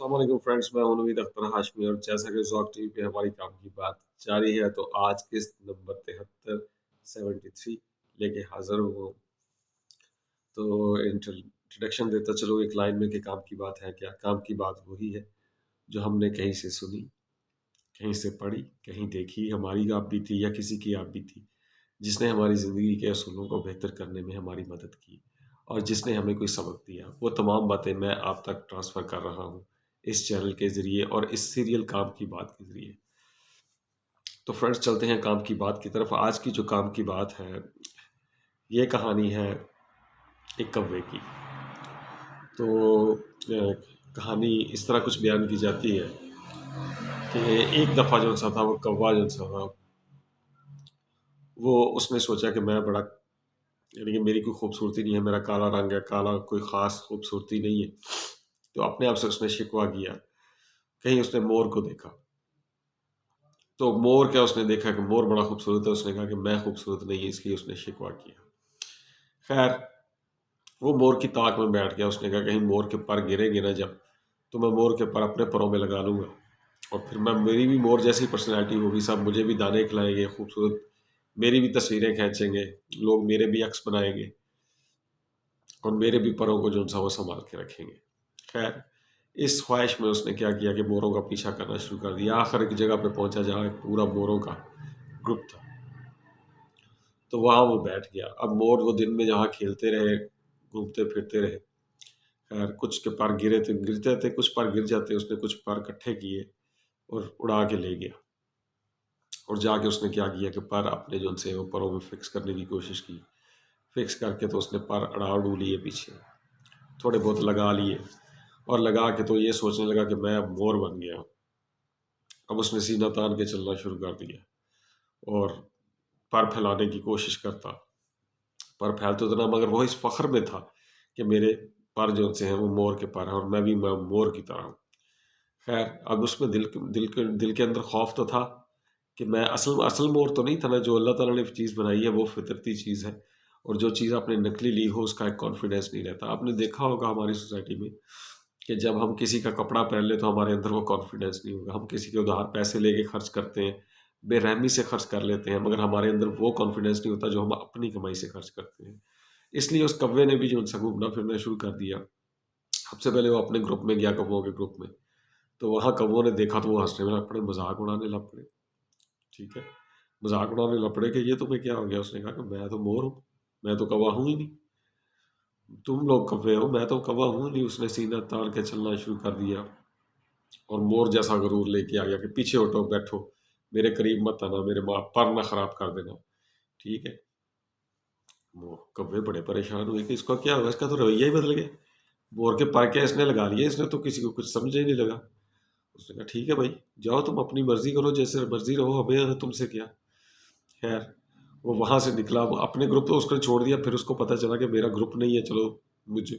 अस्सलाम वालेकुम फ्रेंड्स, मैं हूं नवीद अख्तर हाशमी और जैसा कि ज़ौक टीवी पे हमारी काम की बात जारी है तो आज किस्त नंबर 73 लेके हाजिर हुआ हूं। तो इंट्रोडक्शन देता चलो एक लाइन में कि काम की बात है क्या। काम की बात वही है जो हमने कहीं से सुनी, कहीं से पढ़ी, कहीं देखी, हमारी आप बीती या किसी की आप बीती, जिसने हमारी ज़िंदगी के असूलों को बेहतर करने में हमारी मदद की और जिसने हमें कोई सबक दिया। वो तमाम बातें मैं आप तक ट्रांसफ़र कर रहा हूँ इस चैनल के ज़रिए और इस सीरियल काम की बात के ज़रिए। तो फ्रेंड्स चलते हैं काम की बात की तरफ। आज की जो काम की बात है, ये कहानी है एक कौवे की। तो कहानी इस तरह कुछ बयान की जाती है कि एक दफ़ा जो सा था वो कौवा जो सा था, वो उसने सोचा कि मैं बड़ा, यानी कि मेरी कोई खूबसूरती नहीं है, मेरा काला रंग है, काला कोई ख़ास खूबसूरती नहीं है। तो अपने आप से उसने शिकवा किया। कहीं उसने मोर को देखा, तो मोर क्या उसने देखा कि मोर बड़ा खूबसूरत है, उसने कहा कि मैं खूबसूरत नहीं, इसलिए उसने शिकवा किया। खैर, वो मोर की ताक में बैठ गया। उसने कहा कहीं मोर के पर गिरेंगे ना जब, तो मैं मोर के पर अपने परों में लगा लूँगा और फिर मैं, मेरी भी मोर जैसी पर्सनैलिटी होगी, सब मुझे भी दाने खिलाएँगे खूबसूरत, मेरी भी तस्वीरें खींचेंगे, लोग मेरे भी अक्स बनाएँगे और मेरे भी परों को जो सा वो सँभाल के रखेंगे। खैर, इस ख्वाहिश में उसने क्या किया कि मोरों का पीछा करना शुरू कर दिया। आखिर एक जगह पे पहुंचा जहाँ एक पूरा मोरों का ग्रुप था, तो वहाँ वो बैठ गया। अब मोर वो दिन में जहाँ खेलते रहे, घूमते फिरते रहे। खैर, कुछ के पर गिरते थे, कुछ पर गिर जाते। उसने कुछ पर इकट्ठे किए और उड़ा के ले गया। और जाके उसने क्या किया कि पर अपने जो उनसे वो परों में फिक्स करने की कोशिश की। फिक्स करके तो उसने पर अड़ा उड़ू लिए पीछे, थोड़े बहुत लगा लिए और लगा के तो ये सोचने लगा कि मैं अब मोर बन गया। अब उसने सीना तान के चलना शुरू कर दिया और पर फैलाने की कोशिश करता। पर फैलते तो ना, मगर वो इस फ़ख्र में था कि मेरे पर जो से हैं वो मोर के पर हैं और मैं मोर की तरह हूँ। खैर, अब उसमें दिल के अंदर खौफ तो था कि मैं असल असल मोर तो नहीं था ना। जो अल्लाह ताला ने चीज़ बनाई है वो फितरती चीज़ है और जो चीज़ आपने नकली ली हो उसका एक कॉन्फिडेंस नहीं रहता। आपने देखा होगा हमारी सोसाइटी में कि जब हम किसी का कपड़ा पहन लें तो हमारे अंदर वो कॉन्फिडेंस नहीं होगा। हम किसी के उधार पैसे लेके खर्च करते हैं, बेरहमी से खर्च कर लेते हैं, मगर हमारे अंदर वो कॉन्फिडेंस नहीं होता जो हम अपनी कमाई से खर्च करते हैं। इसलिए उस कौवे ने भी जो उनसे घूमना फिरना शुरू कर दिया। सबसे पहले वो अपने ग्रुप में गया, कौवों के ग्रुप में। तो वहाँ कौवों ने देखा तो वो हँसने लग पड़े, मज़ाक उड़ाने लग पड़े। ठीक है? मज़ाक उड़ाने लग पड़े कि ये तुम्हें क्या हो गया? उसने कहा कि मैं तो मोर हूँ, मैं तो कौवा हूँ ही नहीं। तुम लोग कौवे हो, मैं तो कौवा हूँ नहीं। उसने सीना तान के चलना शुरू कर दिया और मोर जैसा गरूर लेके आ गया कि पीछे हटो, बैठो, मेरे करीब मत आना, मेरे माँ पर ना खराब कर देना। ठीक है? वो कौवे बड़े परेशान हुए कि इसका क्या हुआ, इसका तो रवैया ही बदल गया। मोर के पर क्या इसने लगा लिए, इसने तो किसी को कुछ समझ ही नहीं लगा। उसने कहा ठीक है भाई, जाओ तुम अपनी मर्जी करो, जैसे मर्जी रहो, हमें तुमसे क्या। खैर, वो वहां से निकला, वो अपने ग्रुप तो उसको छोड़ दिया। फिर उसको पता चला कि मेरा ग्रुप नहीं है, चलो मुझे,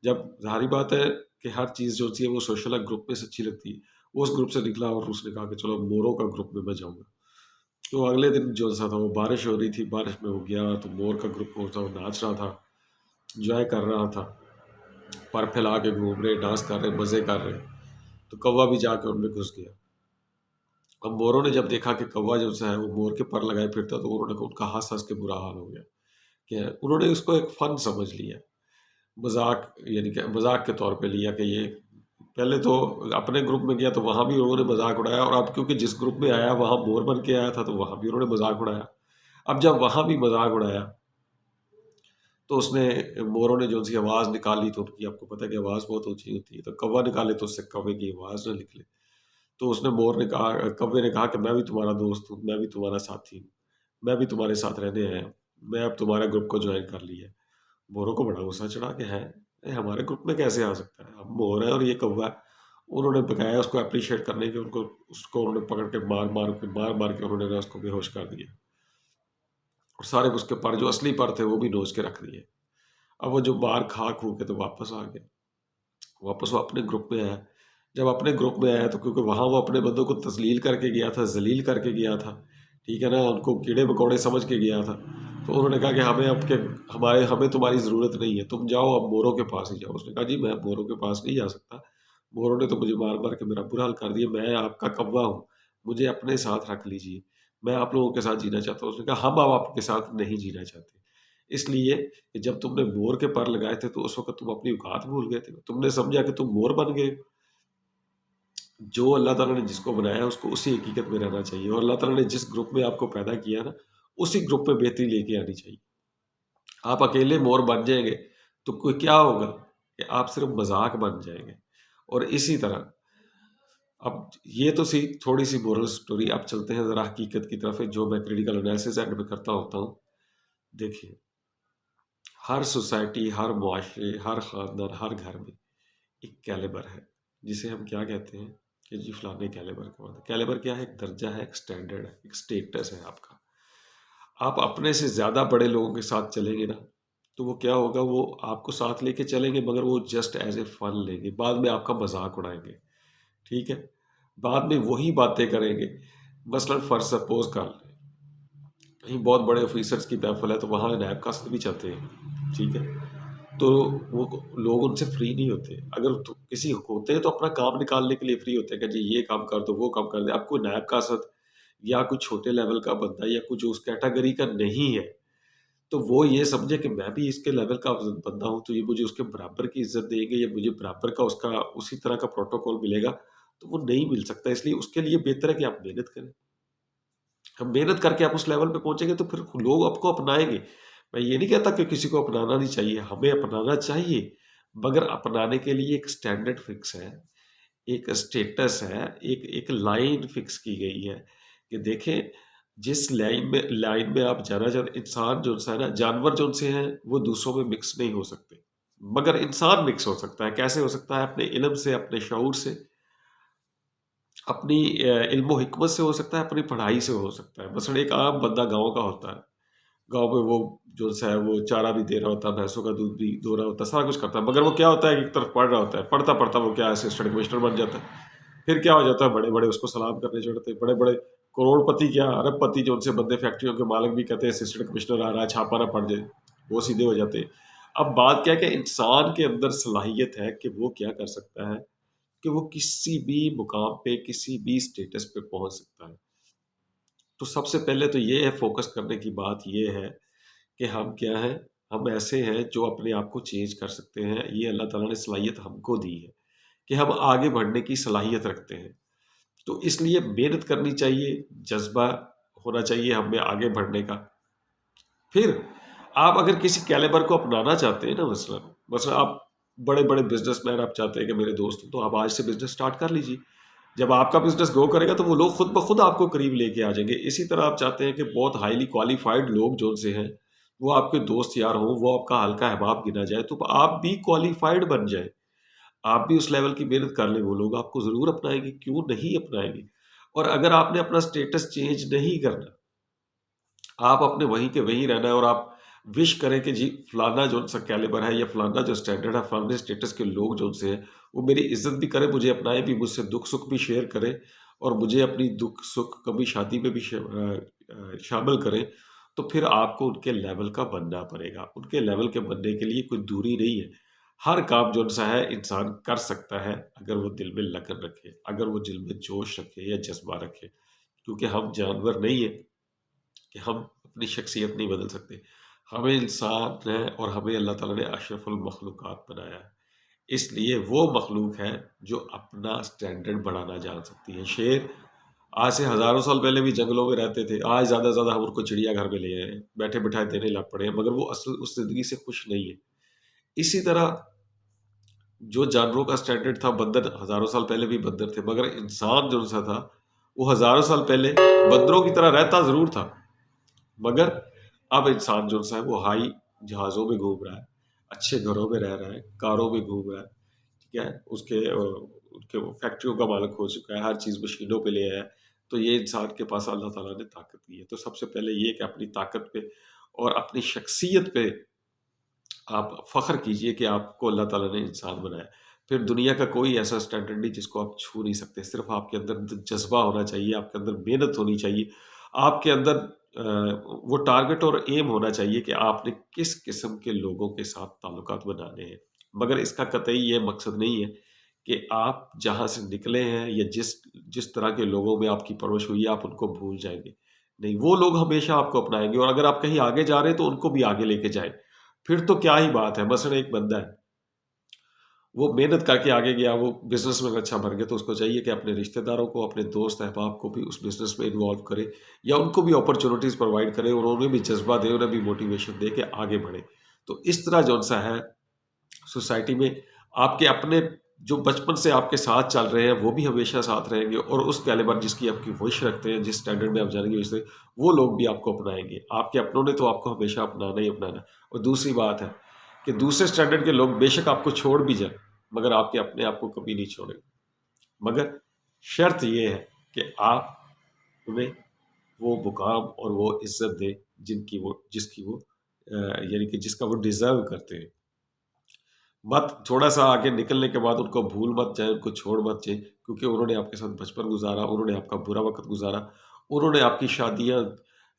जब जाहिर बात है कि हर चीज़ जो होती है वो सोशल ग्रुप में से अच्छी लगती है। वो उस ग्रुप से निकला और उसने कहा कि चलो मोरों का ग्रुप में मैं जाऊंगा। तो अगले दिन जो सा था वो बारिश हो रही थी, बारिश में वो गया तो मोर का ग्रुप वो था, वो नाच रहा था, इंजॉय कर रहा था, पर फैला के घूम रहे, डांस कर रहे, मज़े कर रहे। तो कौवा भी जाके उनमें घुस गया। अब मोरों ने जब देखा कि कौवा जो सा है वो मोर के पर लगाए फिरता, तो उन्होंने उनका हंस हंस के बुरा हाल हो गया कि उन्होंने उसको एक फन समझ लिया, मजाक, यानी कि मजाक के तौर पे लिया कि ये, पहले तो अपने ग्रुप में गया तो वहाँ भी उन्होंने मजाक उड़ाया और अब क्योंकि जिस ग्रुप में आया वहाँ मोर बन के आया था तो वहाँ भी उन्होंने मजाक उड़ाया। अब जब वहाँ भी मजाक उड़ाया तो उसने, मोरों ने जो उनकी आवाज़ निकाली, तो उनकी आपको पता है कि आवाज़ बहुत ऊंची होती है, तो कौवा निकाले तो उससे कौवे की आवाज़ ना निकले। तो उसने, मोर ने कहा, कौवे ने कहा कि मैं भी तुम्हारा दोस्त हूँ, मैं भी तुम्हारा साथी हूँ, मैं भी तुम्हारे साथ रहने आया हूँ, मैं अब तुम्हारे ग्रुप को ज्वाइन कर लिया है। मोरों को बड़ा गुस्सा चढ़ा कि है, ये हमारे ग्रुप में कैसे आ सकता है, हम मोर है और ये कौवा है। उन्होंने बकाया उसको अप्रिशिएट करने के, उनको उसको उन्होंने पकड़ के मार मार के उन्होंने उसको बेहोश कर दिया और सारे उसके पर जो असली पर थे वो भी नोच के रख दिए। अब वो जो मार खा खू के तो वापस आ गया, वापस वो अपने ग्रुप में आया। जब अपने ग्रुप में आया तो क्योंकि वहाँ वो अपने बंदों को तस्लील करके गया था, जलील करके गया था, ठीक है ना, उनको कीड़े मकोड़े समझ के गया था। तो उन्होंने कहा कि हमें तुम्हारी ज़रूरत नहीं है, तुम जाओ अब मोरों के पास ही जाओ। उसने कहा जी मैं मोरों के पास नहीं जा सकता, मोरों ने तो मुझे मार मार के मेरा बुरा हाल कर दिया, मैं आपका कौवा हूँ, मुझे अपने साथ रख लीजिए, मैं आप लोगों के साथ जीना चाहता हूँ। उसने कहा हम अब आपके साथ नहीं जीना चाहते, इसलिए कि जब तुमने मोर के पर लगाए थे तो उस वक्त तुम अपनी औकात भूल गए थे, तुमने समझा कि तुम मोर बन गए। जो अल्लाह ताला ने जिसको बनाया उसको उसी हकीकत में रहना चाहिए, और अल्लाह ताला ने जिस ग्रुप में आपको पैदा किया ना, उसी ग्रुप में बेहतरी लेके आनी चाहिए। आप अकेले मोर बन जाएंगे तो कोई क्या होगा कि आप सिर्फ मजाक बन जाएंगे। और इसी तरह अब ये तो सी थोड़ी सी मोरल स्टोरी, आप चलते हैं ज़रा हकीकत की तरफ, जो मैं क्रिटिकल एनालिसिस एंड में करता होता हूँ। देखिए, हर सोसाइटी, हर मुआशरे, हर ख़ानदान, हर घर में एक कैलिबर है, जिसे हम क्या कहते हैं कि जी फलाने कैलिबर का होता है। कैलिबर क्या है? एक दर्जा है, एक स्टैंडर्ड है, एक स्टेटस है आपका। आप अपने से ज़्यादा बड़े लोगों के साथ चलेंगे ना, तो वो क्या होगा, वो आपको साथ लेके चलेंगे मगर वो जस्ट एज ए फन लेंगे, बाद में आपका मजाक उड़ाएंगे, ठीक है? बाद में वही बातें करेंगे। मसलन फर्ज सपोज कर लें, कहीं बहुत बड़े ऑफिसर्स की महफिल है तो वहाँ नैब कास्ट भी चाहते हैं, ठीक है? तो वो लोग उनसे फ्री नहीं होते। अगर तो किसी होते हैं तो अपना काम निकालने के लिए फ्री होते हैं कि जी ये काम कर दो, वो काम कर दे। अब कोई नैब कास्ट या कोई छोटे लेवल का बंदा या कुछ उस कैटेगरी का नहीं है, तो वो ये समझे कि मैं भी इसके लेवल का बंदा हूँ, तो ये मुझे उसके बराबर की इज़्ज़त देंगे या मुझे बराबर का उसका उसी तरह का प्रोटोकॉल मिलेगा, तो वो नहीं मिल सकता। इसलिए उसके लिए बेहतर है कि आप मेहनत करें। हम मेहनत करके आप उस लेवल पे पहुँचेंगे तो फिर लोग आपको अपनाएँगे। मैं ये नहीं कहता कि किसी को अपनाना नहीं चाहिए, हमें अपनाना चाहिए, मगर अपनाने के लिए एक स्टैंडर्ड फिक्स है, एक स्टेटस है, एक एक लाइन फिक्स की गई है कि देखें, जिस लाइन में आप जाना चाहते, इंसान जो-सा है ना, जानवर जो-से हैं, वो दूसरों में मिक्स नहीं हो सकते, मगर इंसान मिक्स हो सकता है। कैसे हो सकता है? अपने इल्म से, अपने शऊर से, अपनी इल्म हिकमत से हो सकता है, अपनी पढ़ाई से हो सकता है। मसलन एक आम बंदा गाँव का होता है, गाँव में वो जो-सा है वो चारा भी दे रहा होता है, भैंसों का दूध भी दो रहा होता है, सारा कुछ करता है, मगर वो क्या होता है कि एक तरफ पढ़ रहा होता है, पढ़ता-पढ़ता वो क्या असिस्टेंट कमिश्नर बन जाता है। फिर क्या हो जाता है, बड़े-बड़े उसको सलाम करने चढ़ते हैं, बड़े-बड़े करोड़पति क्या अरबपति जो उनसे बंदे फैक्ट्रियों के मालिक भी कहते हैं असिस्टेंट कमिश्नर आ रहा है, छापा ना पड़ जाए, वो सीधे हो जाते हैं। अब बात क्या है कि इंसान के अंदर सलाहियत है कि वो क्या कर सकता है कि वो किसी भी मुकाम पे, किसी भी स्टेटस पे पहुँच सकता है। तो सबसे पहले तो ये है, फ़ोकस करने की बात ये है कि हम क्या हैं, हम ऐसे हैं जो अपने आप को चेंज कर सकते हैं। ये अल्लाह ताला ने सलाहियत हमको दी है कि हम आगे बढ़ने की सलाहियत रखते हैं। तो इसलिए मेहनत करनी चाहिए, जज़्बा होना चाहिए हमें आगे बढ़ने का। फिर आप अगर किसी कैलिबर को अपनाना चाहते हैं ना, मसलन मसलन आप बड़े-बड़े बिज़नेसमैन आप चाहते हैं कि मेरे दोस्त, तो आप आज से बिज़नेस स्टार्ट कर लीजिए। जब आपका बिज़नेस ग्रो करेगा तो वो लोग खुद ब खुद आपको करीब लेके आ जाएँगे। इसी तरह आप चाहते हैं कि बहुत हाइली क्वालिफ़ाइड लोग जो से हैं, वो आपके दोस्त यार हों, वो आपका हल्का अहबाब गिना जाए, तो आप भी क्वालिफ़ाइड बन जाएँ। आप भी उस लेवल की मेहनत कर लें, वो लोग आपको ज़रूर अपनाएँगे, क्यों नहीं अपनाएँगे? और अगर आपने अपना स्टेटस चेंज नहीं करना, आप अपने वहीं के वहीं रहना है, और आप विश करें कि जी फलाना जो-सा कैलिबर है या फलाना जो स्टैंडर्ड है, फलाने स्टेटस के लोग जो-से हैं, वो मेरी इज़्ज़त भी करें, मुझे अपनाएँ भी, मुझसे दुःख-सुख भी शेयर करें, और मुझे अपनी दुःख-सुख कभी शादी में भी शामिल करें, तो फिर आपको उनके लेवल का बनना पड़ेगा। उनके लेवल के बनने के लिए कोई दूरी नहीं है। हर काम जो-सा है इंसान कर सकता है, अगर वो दिल में लगन रखे, अगर वो दिल में जोश रखे या जज़्बा रखे। क्योंकि हम जानवर नहीं हैं कि हम अपनी शख्सियत नहीं बदल सकते। हमें इंसान हैं और हमें अल्लाह ताला ने अशरफुल मखलूक़ात बनाया है। इसलिए वो मखलूक है जो अपना स्टैंडर्ड बढ़ाना जान सकती है। शेर आज से हज़ारों साल पहले भी जंगलों में रहते थे। आज ज़्यादा से ज़्यादा हम उनको चिड़ियाघर में ले आए हैं, बैठे-बिठाए देने लग पड़े हैं, मगर वो असल उस ज़िंदगी से खुश नहीं है। इसी तरह जो जानवरों का स्टैंडर्ड था, बंदर हज़ारों साल पहले भी बंदर थे, मगर इंसान जो-सा था, वो हज़ारों साल पहले बंदरों की तरह रहता ज़रूर था। मगर अब इंसान जो-सा है वो हाई जहाज़ों में घूम रहा है, अच्छे घरों में रह रहा है, कारों में घूम रहा है, ठीक है? उनके वो फैक्ट्रियों का मालिक हो चुका है, हर चीज़ मशीनों पे ले आया है। तो ये इंसान के पास अल्लाह ताला ने ताकत दी है। तो सबसे पहले ये कि अपनी ताकत पे और अपनी शख्सियत पे आप फ़ख्र कीजिए कि आपको अल्लाह ताला ने इंसान बनाया। फिर दुनिया का कोई ऐसा स्टैंडर्ड नहीं जिसको आप छू नहीं सकते। सिर्फ़ आपके अंदर जज़्बा होना चाहिए, आपके अंदर मेहनत होनी चाहिए, आपके अंदर वो टारगेट और एम होना चाहिए कि आपने किस किस्म के लोगों के साथ ताल्लुकात बनाने हैं। मगर इसका कतई ये मकसद नहीं है कि आप जहाँ से निकले हैं या जिस जिस तरह के लोगों में आपकी परवरिश हुई है, आप उनको भूल जाएँगे। नहीं, वो लोग हमेशा आपको अपनाएँगे और अगर आप कहीं आगे जा रहे हैं, तो उनको भी आगे लेके जाएँ। फिर तो क्या ही बात है। मसलन एक बंदा है, वो मेहनत करके आगे गया, वो बिज़नेस में अच्छा बन गया, तो उसको चाहिए कि अपने रिश्तेदारों को, अपने दोस्त अहबाब को भी उस बिज़नेस में इन्वॉल्व करे या उनको भी अपॉर्च्युनिटीज़ प्रोवाइड करे और उन्हें भी जज़्बा दे, उन्हें भी मोटिवेशन दे के आगे बढ़े। तो इस तरह जौन-सा है सोसाइटी में आपके अपने जो बचपन से आपके साथ चल रहे हैं, वो भी हमेशा साथ रहेंगे और उस कैलिबर जिसकी आपकी विश रखते हैं, जिस स्टैंडर्ड में आप जाने की विश से, वो लोग भी आपको अपनाएँगे। आपके अपनों ने तो आपको हमेशा अपनाना ही अपनाना है। और दूसरी बात है कि दूसरे स्टैंडर्ड के लोग बेशक आपको छोड़ भी जाएँ, मगर आपके अपने आप को कभी नहीं छोड़ेंगे। मगर शर्त ये है कि आप उन्हें वो मुकाम और वो इज़्ज़त दें जिसकी वो यानी कि जिसका वो डिज़र्व करते हैं। मत थोड़ा-सा आगे निकलने के बाद उनको भूल मत जाएँ, उनको छोड़ मत जाएँ, क्योंकि उन्होंने आपके साथ बचपन गुज़ारा, उन्होंने आपका बुरा वक़्त गुज़ारा, उन्होंने आपकी शादियाँ,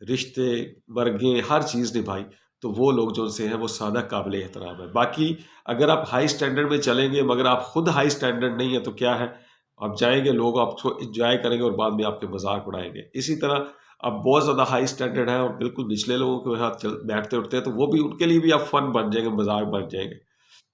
रिश्ते, मर्गें, हर चीज़ निभाई, तो वो लोग जो से हैं, वो सादा काबिल एहतराम है। बाकी अगर आप हाई स्टैंडर्ड में चलेंगे, मगर आप खुद हाई स्टैंडर्ड नहीं है, तो क्या है, आप जाएँगे, लोग आपको एन्जॉय करेंगे और बाद में आपके मज़ाक उड़ाएँगे। इसी तरह आप बहुत ज़्यादा हाई स्टैंडर्ड हैं और बिल्कुल निचले लोगों के साथ चल बैठते-उठते हैं, तो वो भी उनके लिए भी आप फ़न बन जाएँगे, मज़ाक बन जाएँगे।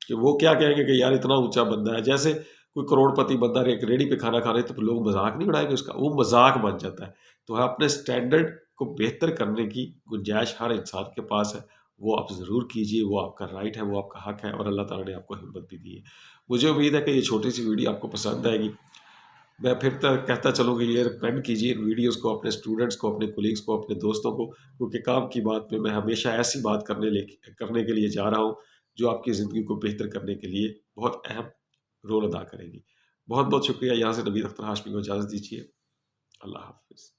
कि वो क्या कहेंगे कि यार इतना ऊँचा बंदा है। जैसे कोई करोड़पति बंदा एक रेहड़ी पे खाना खा रहे है, तो लोग मज़ाक नहीं उड़ाएँगे उसका, वो मज़ाक बन जाता है। तो अपने स्टैंडर्ड को बेहतर करने की गुंजाइश हर इंसान के पास है। वो आप ज़रूर कीजिए, वो आपका राइट है, वो आपका हक है और अल्लाह ताला ने आपको हिम्मत भी दी है। मुझे उम्मीद है कि ये छोटी-सी वीडियो आपको पसंद आएगी। मैं फिर कहता चलूँ कि ये रिकमेंड कीजिए इन वीडियोज़ को अपने स्टूडेंट्स को, अपने कोलीग्स को, अपने दोस्तों को, क्योंकि काम की बात में मैं हमेशा ऐसी बात करने के लिए जा रहा हूँ, जो आपकी ज़िंदगी को बेहतर करने के लिए बहुत अहम रोल अदा करेगी। बहुत-बहुत शुक्रिया। यहाँ से नवीद अख्तर हाशमी को इजाज़त दीजिए। अल्लाह हाफ़िज़।